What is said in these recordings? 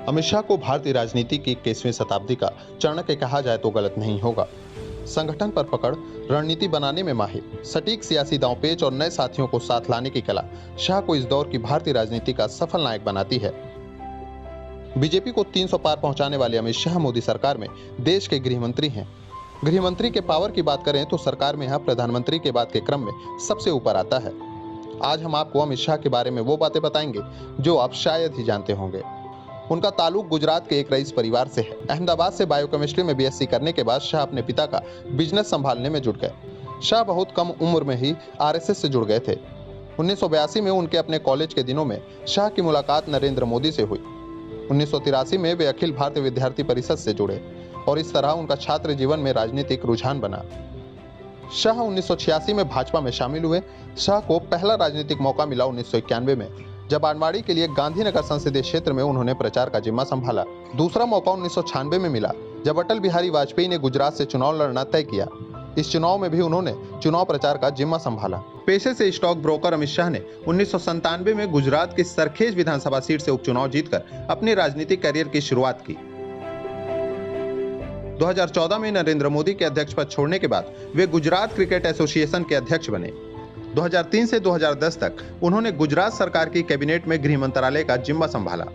अमित शाह को भारतीय राजनीति की 21वीं शताब्दी का चाणक्य कहा जाए तो गलत नहीं होगा। संगठन पर पकड़, रणनीति बनाने में माहिर, सटीक सियासी दांवपेच और नए साथियों को साथ लाने की कला शाह को इस दौर की भारतीय राजनीति का सफल नायक बनाती है। बीजेपी को 300 पार पहुंचाने वाले अमित शाह मोदी सरकार में देश के गृह मंत्री हैं। गृह मंत्री के पावर की बात करें तो सरकार में यह प्रधानमंत्री के बाद के क्रम में सबसे ऊपर आता है। आज हम आपको अमित शाह के बारे में वो बातें बताएंगे जो आप शायद ही जानते होंगे। उनका ताल्लुक गुजरात के एक रईस परिवार से है। अहमदाबाद से बायोकेमिस्ट्री में बीएससी करने के बाद शाह अपने पिता का बिजनेस संभालने में जुट गए। शाह बहुत कम उम्र में ही आरएसएस से जुड़ गए थे। 1982 में उनके अपने कॉलेज के दिनों में शाह की मुलाकात नरेंद्र मोदी से हुई। 1983 में वे अखिल भारतीय विद्यार्थी परिषद से जुड़े और इस तरह उनका छात्र जीवन में राजनीतिक रुझान बना। शाह 1986 में भाजपा में शामिल हुए। शाह को पहला राजनीतिक मौका मिला 1991 में, जब आडवाणी के लिए गांधीनगर संसदीय क्षेत्र में उन्होंने प्रचार का जिम्मा संभाला। दूसरा मौका 1996 में मिला, जब अटल बिहारी वाजपेयी ने गुजरात से चुनाव लड़ना तय किया। इस चुनाव में भी उन्होंने चुनाव प्रचार का जिम्मा संभाला। पेशे से स्टॉक ब्रोकर अमित शाह ने 1997 में गुजरात की सरखेज विधानसभा सीट से उपचुनाव जीतकर अपने राजनीतिक करियर की शुरुआत की। 2014 में नरेंद्र मोदी के अध्यक्ष पद छोड़ने के बाद वे गुजरात क्रिकेट एसोसिएशन के अध्यक्ष बने। 2003 से 2010 तक उन्होंने गुजरात सरकार की कैबिनेट में गृह मंत्रालय का जिम्मा संभाला।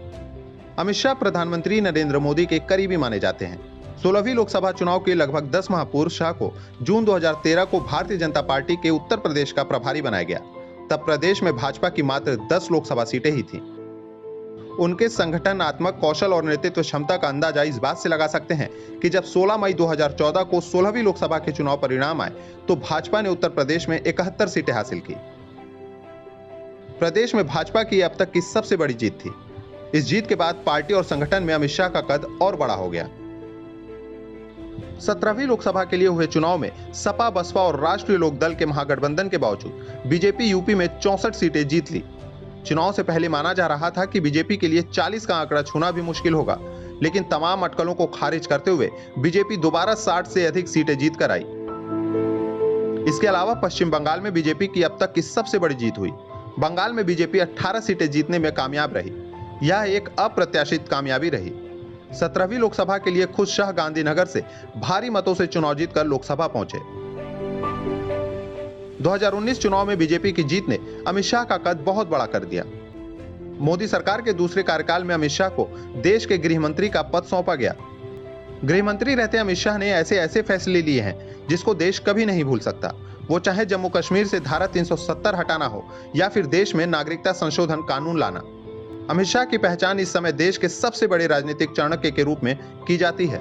अमित शाह प्रधानमंत्री नरेंद्र मोदी के करीबी माने जाते हैं। 16वीं लोकसभा चुनाव के लगभग 10 माह पूर्व शाह को जून 2013 को भारतीय जनता पार्टी के उत्तर प्रदेश का प्रभारी बनाया गया। तब प्रदेश में भाजपा की मात्र 10 लोकसभा सीटें ही थीं। उनके संगठनात्मक कौशल और नेतृत्व क्षमता का अंदाजा इस बात से लगा सकते हैं कि जब 16 मई 2014 को 16वीं लोकसभा के चुनाव परिणाम आए तो भाजपा ने उत्तर प्रदेश में 71 सीटें हासिल की। प्रदेश में भाजपा की अब तक की सबसे बड़ी जीत थी। इस जीत के बाद पार्टी और संगठन में अमित शाह का कद और बड़ा हो गया। 17वीं लोकसभा के लिए हुए चुनाव में सपा, बसपा और राष्ट्रीय लोकदल के महागठबंधन के बावजूद बीजेपी यूपी में 64 सीटें जीत ली। चुनाव से पहले माना जा रहा था कि बीजेपी के लिए 40 का आंकड़ा छूना भी मुश्किल होगा, लेकिन तमाम अटकलों को खारिज करते हुए बीजेपी दोबारा 60 से अधिक सीटें जीत कर आई। इसके अलावा पश्चिम बंगाल में बीजेपी की अब तक की सबसे बड़ी जीत हुई। बंगाल में बीजेपी 18 सीटें जीतने में कामयाब रही। यह एक अप्रत्याशित कामयाबी रही। 17वीं लोकसभा के लिए खुद शाह गांधीनगर से भारी मतों से चुनाव जीतकर लोकसभा पहुंचे। 2019 चुनाव में बीजेपी की जीत ने अमित शाह का कद बहुत बड़ा कर दिया। मोदी सरकार के दूसरे कार्यकाल में अमित शाह को देश के गृह मंत्री का पद सौंपा गया। गृह मंत्री रहते अमित शाह ने ऐसे फैसले लिए हैं जिसको देश कभी नहीं भूल सकता। वो चाहे जम्मू कश्मीर से धारा 370 हटाना हो या फिर देश में नागरिकता संशोधन कानून लाना। अमित शाह की पहचान इस समय देश के सबसे बड़े राजनीतिक चाणक्य के रूप में की जाती है।